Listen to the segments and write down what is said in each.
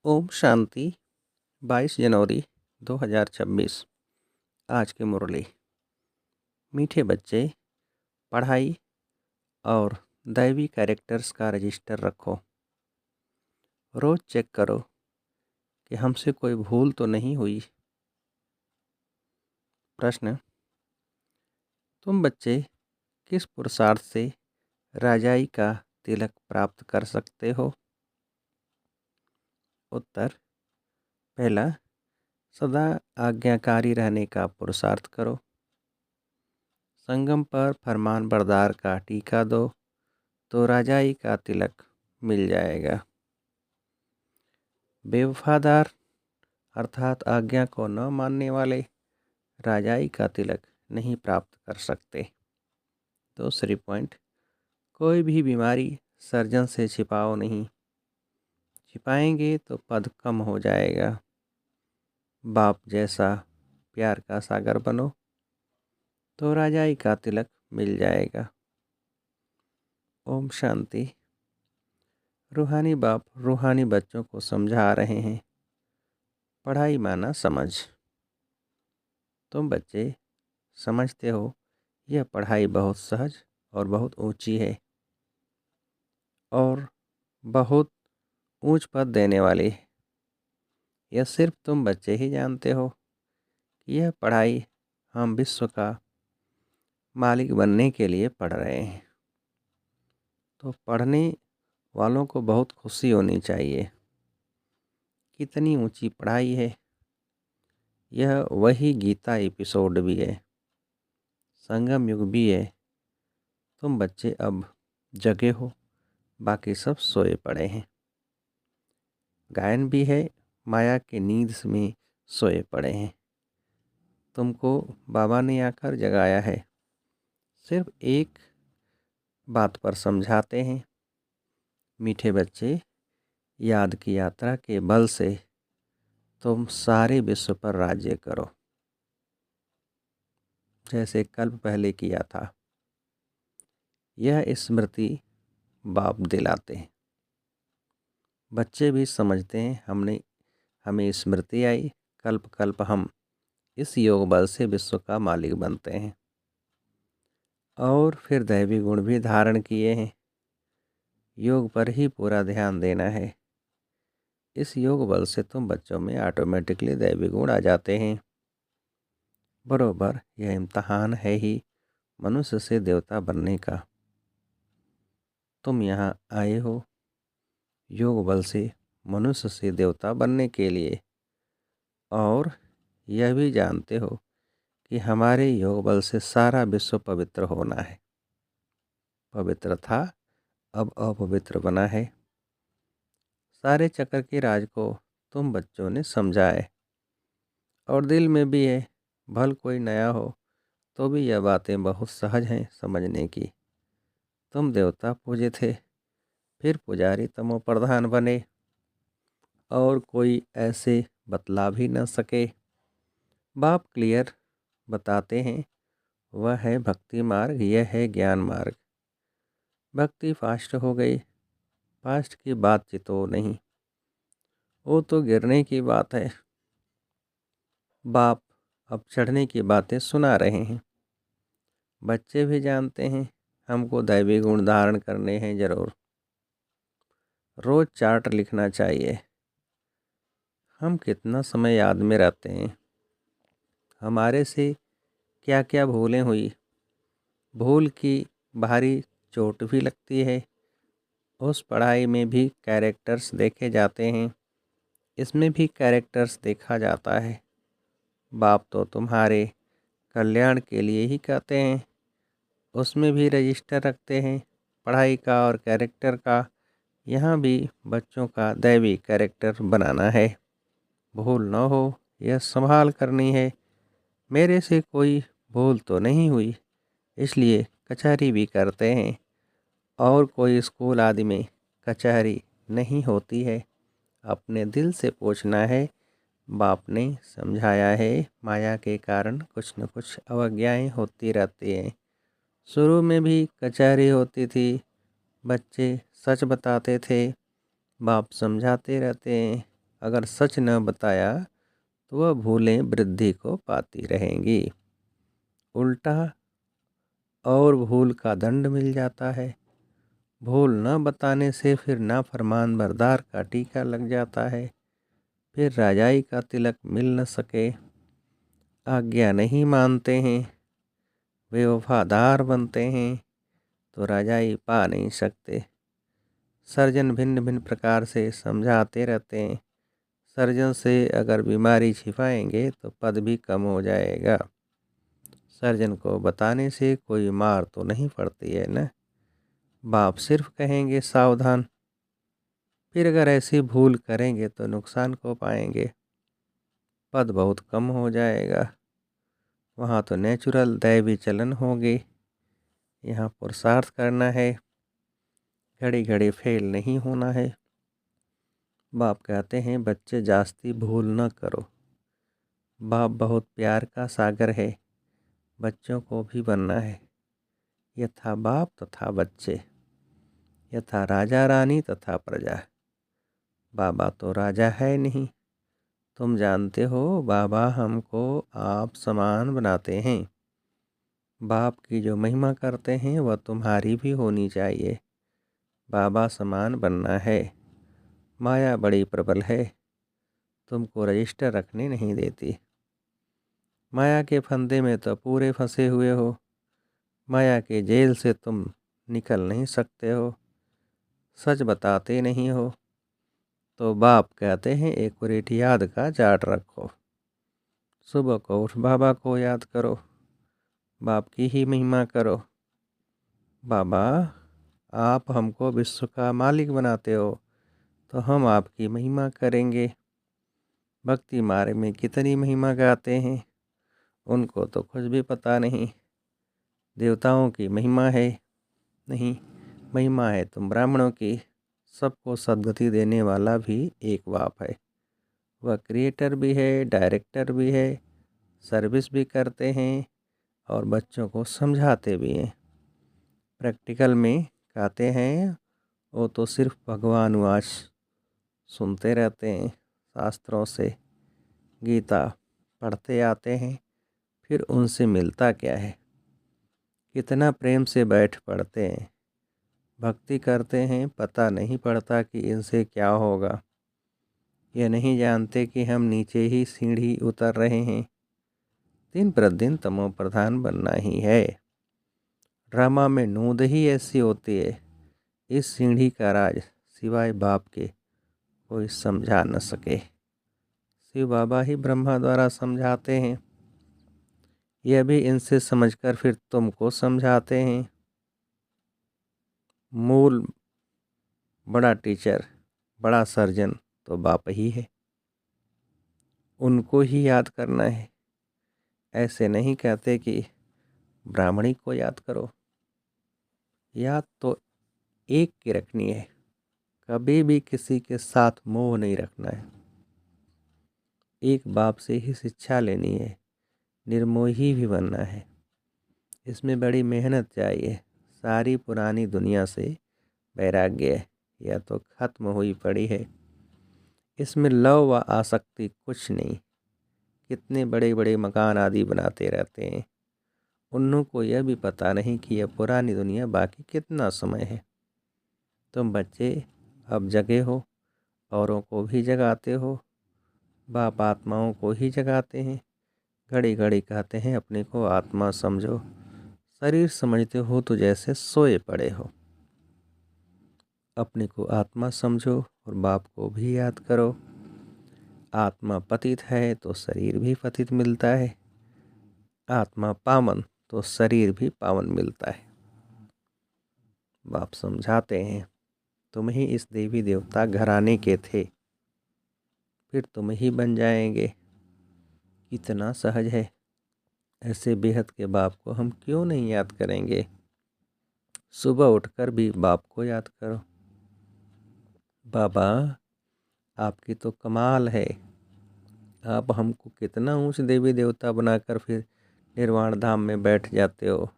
ओम शांति। 22 जनवरी 2026। आज की मुरली। मीठे बच्चे, पढ़ाई और दैवी कैरेक्टर्स का रजिस्टर रखो। रोज़ चेक करो कि हमसे कोई भूल तो नहीं हुई। प्रश्न: तुम बच्चे किस पुरुषार्थ से राजाई का तिलक प्राप्त कर सकते हो? उत्तर: पहला, सदा आज्ञाकारी रहने का पुरुषार्थ करो। संगम पर फरमान बरदार का टीका दो तो राजाई का तिलक मिल जाएगा। बेवफादार अर्थात आज्ञा को न मानने वाले राजाई का तिलक नहीं प्राप्त कर सकते। दूसरी पॉइंट, कोई भी बीमारी सर्जन से छिपाओ नहीं, छिपाएंगे तो पद कम हो जाएगा। बाप जैसा प्यार का सागर बनो तो राजाई का तिलक मिल जाएगा। ओम शांति। रूहानी बाप रूहानी बच्चों को समझा रहे हैं, पढ़ाई माना समझ। तुम बच्चे समझते हो यह पढ़ाई बहुत सहज और बहुत ऊंची है और बहुत ऊंच पद देने वाली है। यह सिर्फ तुम बच्चे ही जानते हो कि यह पढ़ाई हम विश्व का मालिक बनने के लिए पढ़ रहे हैं। तो पढ़ने वालों को बहुत खुशी होनी चाहिए। कितनी ऊंची पढ़ाई है। यह वही गीता एपिसोड भी है, संगम युग भी है। तुम बच्चे अब जगे हो, बाकी सब सोए पड़े हैं। गायन भी है, माया के नींद में सोए पड़े हैं। तुमको बाबा ने आकर जगाया है। सिर्फ एक बात पर समझाते हैं, मीठे बच्चे, याद की यात्रा के बल से तुम सारे विश्व पर राज्य करो, जैसे कल्प पहले किया था। यह स्मृति बाप दिलाते हैं। बच्चे भी समझते हैं, हमें स्मृति आई, कल्प कल्प हम इस योग बल से विश्व का मालिक बनते हैं। और फिर दैवी गुण भी धारण किए हैं। योग पर ही पूरा ध्यान देना है। इस योग बल से तुम बच्चों में ऑटोमेटिकली दैवी गुण आ जाते हैं। बरोबर यह इम्तहान है ही मनुष्य से देवता बनने का। तुम यहाँ आए हो योग बल से मनुष्य से देवता बनने के लिए, और यह भी जानते हो कि हमारे योग बल से सारा विश्व पवित्र होना है। पवित्र था, अब अपवित्र बना है। सारे चक्र के राज को तुम बच्चों ने समझा है और दिल में भी है। भल कोई नया हो तो भी यह बातें बहुत सहज हैं समझने की। तुम देवता पूजे थे, फिर पुजारी तमो प्रधान बने और कोई ऐसे बतला भी न सके। बाप क्लियर बताते हैं, वह है भक्ति मार्ग, यह है ज्ञान मार्ग। भक्ति फास्ट हो गई, फास्ट की बात चितो नहीं, वो तो गिरने की बात है। बाप अब चढ़ने की बातें सुना रहे हैं। बच्चे भी जानते हैं हमको दैवी गुण धारण करने हैं जरूर। रोज चार्ट लिखना चाहिए, हम कितना समय याद में रहते हैं, हमारे से क्या क्या भूलें हुई। भूल की भारी चोट भी लगती है। उस पढ़ाई में भी कैरेक्टर्स देखे जाते हैं, इसमें भी कैरेक्टर्स देखा जाता है। बाप तो तुम्हारे कल्याण के लिए ही कहते हैं, उसमें भी रजिस्टर रखते हैं पढ़ाई का और कैरेक्टर का। यहाँ भी बच्चों का दैवी कैरेक्टर बनाना है। भूल न हो यह संभाल करनी है। मेरे से कोई भूल तो नहीं हुई, इसलिए कचहरी भी करते हैं। और कोई स्कूल आदि में कचहरी नहीं होती है। अपने दिल से पूछना है। बाप ने समझाया है, माया के कारण कुछ न कुछ अवज्ञाएं होती रहती हैं। शुरू में भी कचहरी होती थी, बच्चे सच बताते थे, बाप समझाते रहते हैं। अगर सच न बताया तो वह भूलें वृद्धि को पाती रहेंगी। उल्टा और भूल का दंड मिल जाता है। भूल न बताने से फिर नाफरमान बरदार का टीका लग जाता है। फिर राजाई का तिलक मिल न सके। आज्ञा नहीं मानते हैं, वे वफादार बनते हैं तो राजाई पा नहीं सकते। सर्जन भिन्न भिन्न प्रकार से समझाते रहते हैं। सर्जन से अगर बीमारी छिपाएंगे तो पद भी कम हो जाएगा। सर्जन को बताने से कोई मार तो नहीं पड़ती है न। बाप सिर्फ कहेंगे सावधान। फिर अगर ऐसी भूल करेंगे तो नुकसान को पाएंगे। पद बहुत कम हो जाएगा। वहाँ तो नेचुरल दैवी चलन होगी। यहाँ पुरुषार्थ करना है, घड़ी घड़ी फेल नहीं होना है। बाप कहते हैं बच्चे जास्ती भूल न करो। बाप बहुत प्यार का सागर है। बच्चों को भी बनना है। यथा बाप तथा बच्चे, यथा राजा रानी तथा प्रजा। बाबा तो राजा है नहीं। तुम जानते हो बाबा हमको आप समान बनाते हैं। बाप की जो महिमा करते हैं वह तुम्हारी भी होनी चाहिए। बाबा समान बनना है। माया बड़ी प्रबल है, तुमको रजिस्टर रखने नहीं देती। माया के फंदे में तो पूरे फंसे हुए हो। माया के जेल से तुम निकल नहीं सकते हो। सच बताते नहीं हो तो बाप कहते हैं एक्यूरेट याद का चार्ट रखो। सुबह को उठ बाबा को याद करो, बाप की ही महिमा करो। बाबा आप हमको विश्व का मालिक बनाते हो तो हम आपकी महिमा करेंगे। भक्ति मार्ग में कितनी महिमा गाते हैं, उनको तो कुछ भी पता नहीं। देवताओं की महिमा है नहीं, महिमा है तुम ब्राह्मणों की। सबको सद्गति देने वाला भी एक बाप है। वह क्रिएटर भी है, डायरेक्टर भी है, सर्विस भी करते हैं और बच्चों को समझाते भी हैं। प्रैक्टिकल में कहते हैं वो तो सिर्फ भगवान वाच सुनते रहते हैं। शास्त्रों से गीता पढ़ते आते हैं, फिर उनसे मिलता क्या है। कितना प्रेम से बैठ पढ़ते हैं, भक्ति करते हैं, पता नहीं पड़ता कि इनसे क्या होगा। यह नहीं जानते कि हम नीचे ही सीढ़ी उतर रहे हैं। दिन प्रतिदिन तमो प्रधान बनना ही है। ड्रामा में नूंद ही ऐसी होती है। इस सीढ़ी का राज सिवाय बाप के कोई समझा न सके। शिव बाबा ही ब्रह्मा द्वारा समझाते हैं। यह भी इनसे समझकर फिर तुमको समझाते हैं। मूल बड़ा टीचर, बड़ा सर्जन तो बाप ही है। उनको ही याद करना है। ऐसे नहीं कहते कि ब्राह्मणी को याद करो। याद तो एक की रखनी है, कभी भी किसी के साथ मोह नहीं रखना है। एक बाप से ही शिक्षा लेनी है, निर्मोही भी बनना है। इसमें बड़ी मेहनत चाहिए। सारी पुरानी दुनिया से वैराग्य या तो खत्म हुई पड़ी है। इसमें लव व आसक्ति कुछ नहीं। कितने बड़े बड़े मकान आदि बनाते रहते हैं। उन्हों को यह भी पता नहीं कि यह पुरानी दुनिया बाकी कितना समय है। तुम बच्चे अब जगे हो, औरों को भी जगाते हो। बाप आत्माओं को ही जगाते हैं। घड़ी घड़ी कहते हैं अपने को आत्मा समझो। शरीर समझते हो तो जैसे सोए पड़े हो। अपने को आत्मा समझो और बाप को भी याद करो। आत्मा पतित है तो शरीर भी पतित मिलता है। आत्मा पावन तो शरीर भी पावन मिलता है। बाप समझाते हैं तुम ही इस देवी देवता घराने के थे, फिर तुम ही बन जाएंगे। कितना सहज है। ऐसे बेहद के बाप को हम क्यों नहीं याद करेंगे। सुबह उठकर भी बाप को याद करो। बाबा आपकी तो कमाल है। आप हमको कितना ऊंच देवी देवता बनाकर फिर निर्वाण धाम में बैठ जाते हो।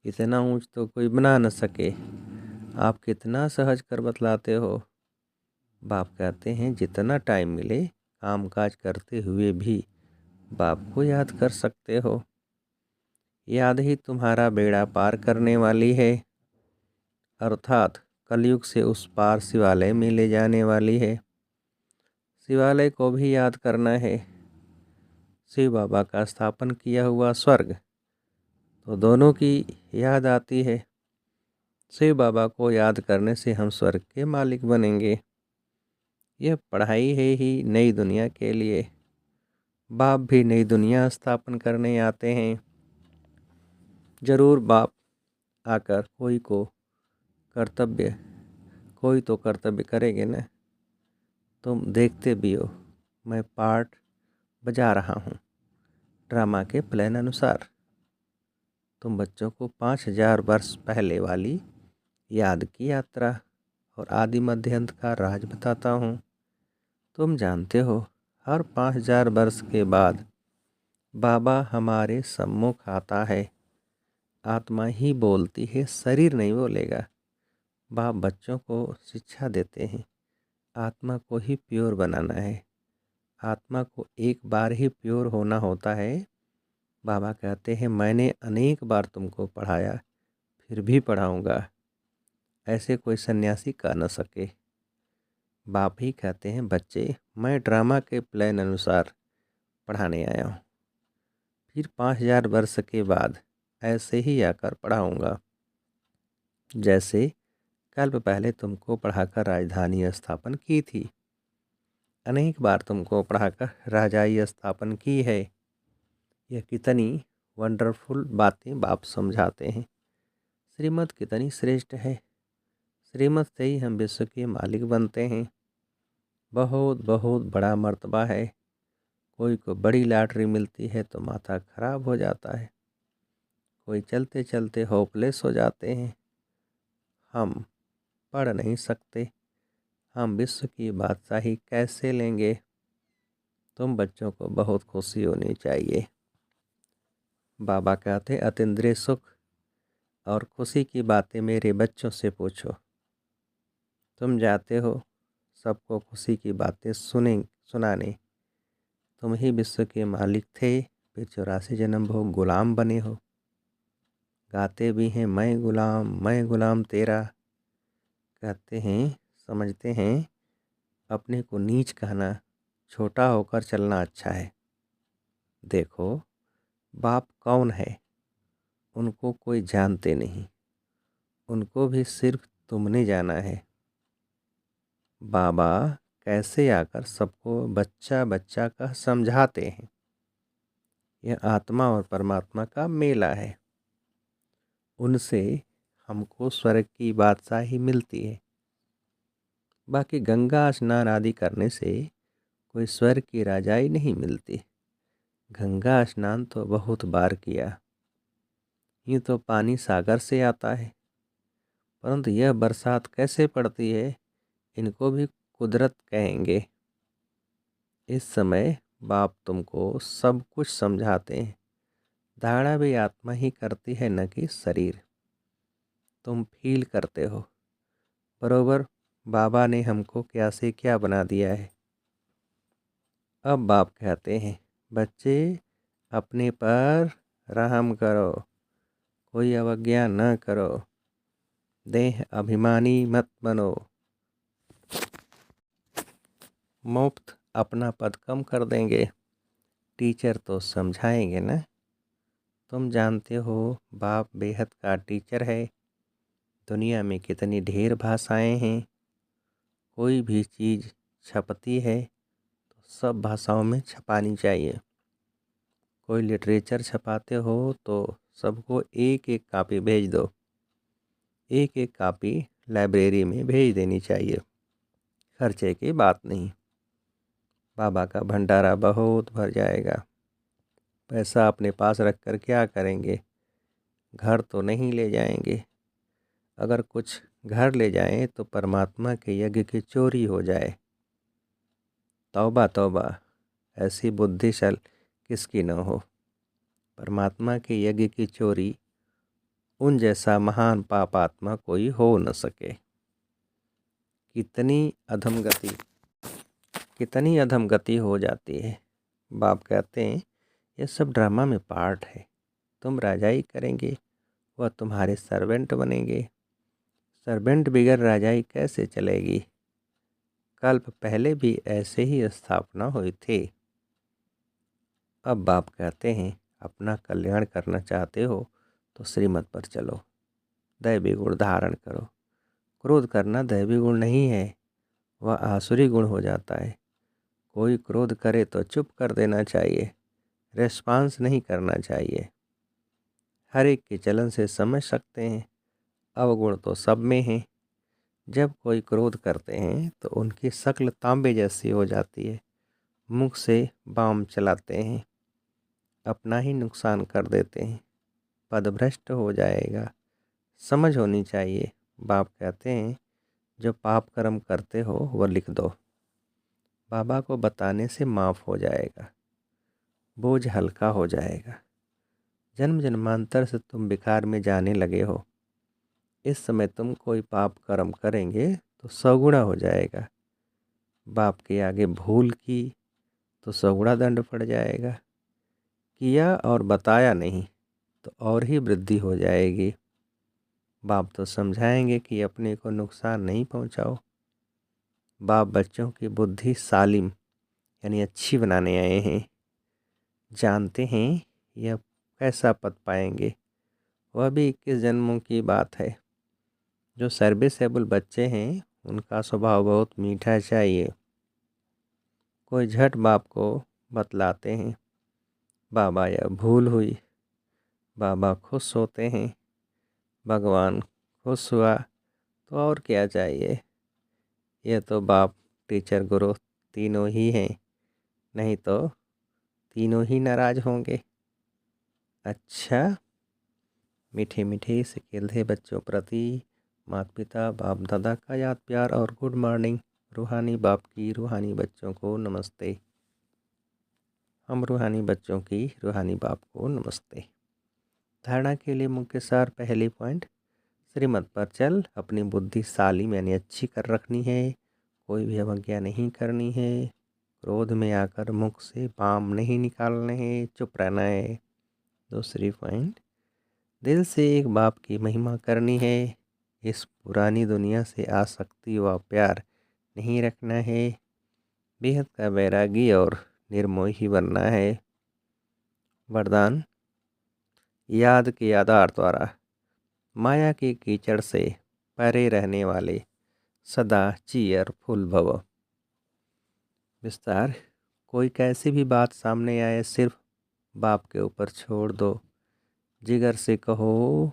इतना ऊंच तो कोई बना न सके। आप कितना सहज कर बतलाते हो। बाप कहते हैं जितना टाइम मिले कामकाज करते हुए भी बाप को याद कर सकते हो। याद ही तुम्हारा बेड़ा पार करने वाली है, अर्थात कलयुग से उस पार शिवालय में ले जाने वाली है। शिवालय को भी याद करना है। शिव बाबा का स्थापन किया हुआ स्वर्ग, तो दोनों की याद आती है। शिव बाबा को याद करने से हम स्वर्ग के मालिक बनेंगे। यह पढ़ाई है ही नई दुनिया के लिए। बाप भी नई दुनिया स्थापन करने आते हैं। जरूर बाप आकर कोई तो कर्तव्य करेंगे ना। तुम देखते भी हो, मैं पार्ट बजा रहा हूँ ड्रामा के प्लान अनुसार। तुम बच्चों को 5000 वर्ष पहले वाली याद की यात्रा और आदि मध्य अंत का राज बताता हूँ। तुम जानते हो, हर 5000 वर्ष के बाद बाबा हमारे सम्मुख आता है। आत्मा ही बोलती है, शरीर नहीं बोलेगा। बाप बच्चों को शिक्षा देते हैं, आत्मा को ही प्योर बनाना है। आत्मा को एक बार ही प्योर होना होता है। बाबा कहते हैं मैंने अनेक बार तुमको पढ़ाया, फिर भी पढ़ाऊँगा। ऐसे कोई सन्यासी कर न सके। बाप ही कहते हैं बच्चे, मैं ड्रामा के प्लान अनुसार पढ़ाने आया हूँ, फिर 5000 वर्ष के बाद ऐसे ही आकर पढ़ाऊँगा। जैसे कल्प पहले तुमको पढ़ाकर राजधानी स्थापन की थी, अनेक बार तुमको पढ़ाकर राजाई स्थापन की है। यह कितनी वंडरफुल बातें बाप समझाते हैं। श्रीमत कितनी श्रेष्ठ है। श्रीमत से ही हम विश्व के मालिक बनते हैं। बहुत बहुत बड़ा मर्तबा है। कोई को बड़ी लॉटरी मिलती है तो माथा खराब हो जाता है। कोई चलते चलते होपलेस हो जाते हैं। हम पढ़ नहीं सकते, हम विश्व की बादशाही कैसे लेंगे। तुम बच्चों को बहुत खुशी होनी चाहिए। बाबा कहते अतीन्द्रिय सुख और खुशी की बातें मेरे बच्चों से पूछो। तुम जाते हो सबको खुशी की बातें सुनाने। तुम ही विश्व के मालिक थे, फिर 84 जन्म भोग गुलाम बने हो। गाते भी हैं मैं गुलाम तेरा। कहते हैं, समझते हैं अपने को नीच कहना, छोटा होकर चलना अच्छा है। देखो बाप कौन है, उनको कोई जानते नहीं, उनको भी सिर्फ तुमने जाना है। बाबा कैसे आकर सबको बच्चा बच्चा का समझाते हैं। यह आत्मा और परमात्मा का मेला है। उनसे हमको स्वर्ग की बादशाही मिलती है। बाकी गंगा स्नान आदि करने से कोई स्वर्ग की राजाई नहीं मिलती। गंगा स्नान तो बहुत बार किया। यूँ तो पानी सागर से आता है, परंतु यह बरसात कैसे पड़ती है, इनको भी कुदरत कहेंगे। इस समय बाप तुमको सब कुछ समझाते हैं। धारणा भी आत्मा ही करती है, न कि शरीर। तुम फील करते हो। बरोबर बाबा ने हमको क्या से क्या बना दिया है। अब बाप कहते हैं बच्चे अपने पर रहम करो, कोई अवज्ञा न करो, देह अभिमानी मत बनो। मुफ्त अपना पद कम कर देंगे, टीचर तो समझाएंगे ना। तुम जानते हो बाप बेहद का टीचर है। दुनिया में कितनी ढेर भाषाएं हैं। कोई भी चीज़ छपती है तो सब भाषाओं में छपानी चाहिए। कोई लिटरेचर छपाते हो तो सबको एक एक कॉपी भेज दो। एक एक कॉपी लाइब्रेरी में भेज देनी चाहिए। खर्चे की बात नहीं। बाबा का भंडारा बहुत भर जाएगा। पैसा अपने पास रख कर क्या करेंगे। घर तो नहीं ले जाएंगे। अगर कुछ घर ले जाएं तो परमात्मा के यज्ञ की चोरी हो जाए। तौबा तौबा, ऐसी बुद्धि किसकी न हो। परमात्मा के यज्ञ की चोरी उन जैसा महान पापात्मा कोई हो न सके। कितनी अधम गति हो जाती है। बाप कहते हैं ये सब ड्रामा में पार्ट है। तुम राजाई करेंगे, वह तुम्हारे सर्वेंट बनेंगे। सर्वेंट बिगैर राजाई कैसे चलेगी? कल्प पहले भी ऐसे ही स्थापना हुई थी। अब बाप कहते हैं अपना कल्याण करना चाहते हो तो श्रीमत पर चलो, दैवी गुण धारण करो। क्रोध करना दैवी गुण नहीं है, वह आसुरी गुण हो जाता है। कोई क्रोध करे तो चुप कर देना चाहिए, रेस्पॉन्स नहीं करना चाहिए। हर एक के चलन से समझ सकते हैं अवगुण तो सब में है। जब कोई क्रोध करते हैं तो उनकी शक्ल तांबे जैसी हो जाती है, मुख से बाम चलाते हैं, अपना ही नुकसान कर देते हैं, पदभ्रष्ट हो जाएगा। समझ होनी चाहिए। बाप कहते हैं जो पाप कर्म करते हो वह लिख दो, बाबा को बताने से माफ़ हो जाएगा, बोझ हल्का हो जाएगा। जन्म जन्मांतर से तुम विकार में जाने लगे हो। इस समय तुम कोई पाप कर्म करेंगे तो 100 गुणा हो जाएगा। बाप के आगे भूल की तो 100 गुणा दंड पड़ जाएगा। किया और बताया नहीं तो और ही वृद्धि हो जाएगी। बाप तो समझाएंगे कि अपने को नुकसान नहीं पहुंचाओ। बाप बच्चों की बुद्धि सालिम यानी अच्छी बनाने आए हैं। जानते हैं यह कैसा पद पाएंगे, वह भी 21 जन्मों की बात है। जो सर्विसेबल बच्चे हैं उनका स्वभाव बहुत मीठा चाहिए। कोई झट बाप को बतलाते हैं बाबा यह भूल हुई, बाबा खुश होते हैं, भगवान खुश हुआ तो और क्या चाहिए। यह तो बाप टीचर गुरु तीनों ही हैं, नहीं तो तीनों ही नाराज होंगे। अच्छा, मीठे मीठे से खेलते बच्चों प्रति माता पिता बाप दादा का याद प्यार और गुड मॉर्निंग। रूहानी बाप की रूहानी बच्चों को नमस्ते। हम रूहानी बच्चों की रूहानी बाप को नमस्ते। धारणा के लिए मुख्य सार पहली पॉइंट, श्रीमत पर चल, अपनी बुद्धि सालिम यानी अच्छी कर रखनी है, कोई भी अवज्ञा नहीं करनी है, क्रोध में आकर मुख से बाम नहीं निकालने हैं, चुप रहना है। दूसरी पॉइंट, दिल से एक बाप की महिमा करनी है, इस पुरानी दुनिया से आसक्ति व प्यार नहीं रखना है, बेहद का वैरागी और निर्मोही बनना है। वरदान, याद के आधार द्वारा माया के कीचड़ से परे रहने वाले सदा चीयरफुल भव। विस्तार, कोई कैसी भी बात सामने आए सिर्फ बाप के ऊपर छोड़ दो, जिगर से कहो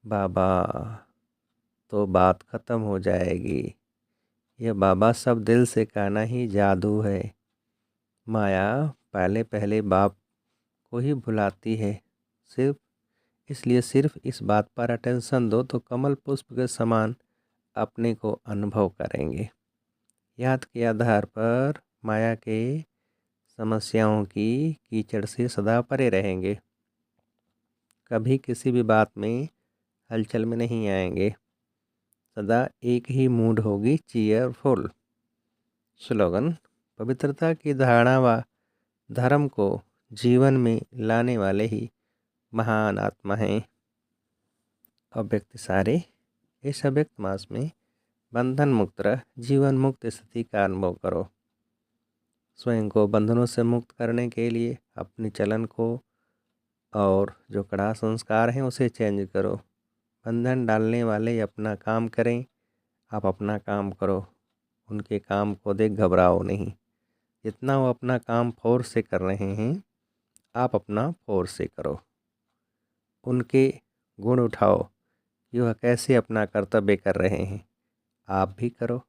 बाबा तो बात ख़त्म हो जाएगी। यह बाबा सब दिल से कहना ही जादू है। माया पहले पहले बाप को ही भुलाती है। सिर्फ इस बात पर अटेंशन दो तो कमल पुष्प के समान अपने को अनुभव करेंगे। याद के आधार पर माया के समस्याओं की कीचड़ से सदा परे रहेंगे। कभी किसी भी बात में हलचल में नहीं आएंगे। सदा एक ही मूड होगी, चीयरफुल। स्लोगन, पवित्रता की धारणा व धर्म को जीवन में लाने वाले ही महान आत्मा हैं। अव्यक्त सारे, इस अव्यक्त मास में बंधन मुक्त रह जीवन मुक्त स्थिति का अनुभव करो। स्वयं को बंधनों से मुक्त करने के लिए अपने चलन को और जो कड़ा संस्कार हैं उसे चेंज करो। बंधन डालने वाले अपना काम करें, आप अपना काम करो। उनके काम को देख घबराओ नहीं। जितना वो अपना काम फोर्स से कर रहे हैं आप अपना फोर्स से करो। उनके गुण उठाओ कि वह कैसे अपना कर्तव्य कर रहे हैं, आप भी करो।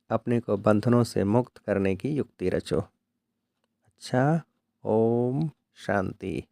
अपने को बंधनों से मुक्त करने की युक्ति रचो। अच्छा, ओम शांति।